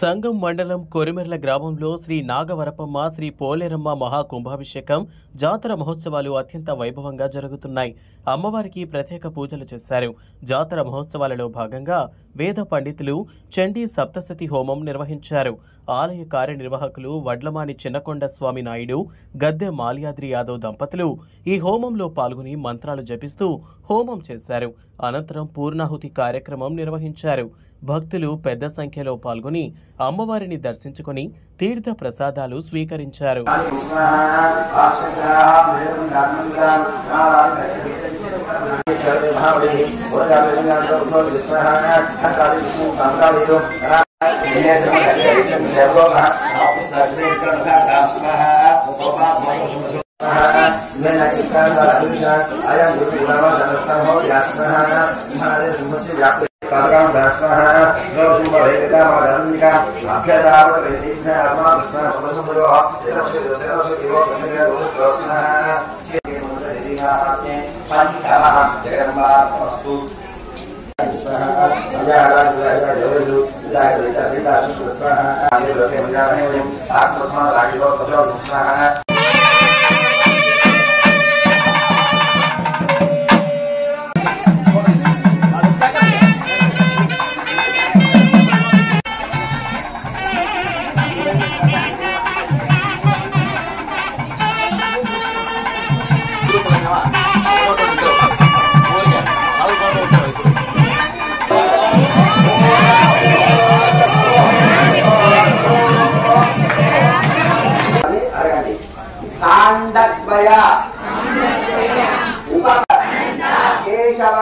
సంగం మండలం కొరిమెర్ల గ్రామంలో శ్రీ నాగవరపమ్మ శ్రీ పోలేరమ్మ మహాకుంభాభిషేకం జాతర మహోత్సవాలు అత్యంత వైభవంగా జరుగుతున్నాయి. అమ్మవారికి ప్రత్యేక పూజలు చేశారు. జాతర మహోత్సవాలలో భాగంగా వేద పండితులు చండీ సప్తశతి హోమం నిర్వహించారు. ఆలయ కార్యనిర్వాహకులు వడ్లమాని చిన్నకొండ స్వామి నాయుడు, గద్దె మాల్యాద్రి యాదవ్ దంపతులు ఈ హోమంలో పాల్గొని మంత్రాలు జపిస్తూ హోమం చేశారు. అనంతరం పూర్ణాహుతి కార్యక్రమం నిర్వహించారు. భక్తులు పెద్ద సంఖ్యలో పాల్గొని అమ్మవారిని దర్శించుకొని తీర్థ ప్రసాదాలు స్వీకరించారు. केशव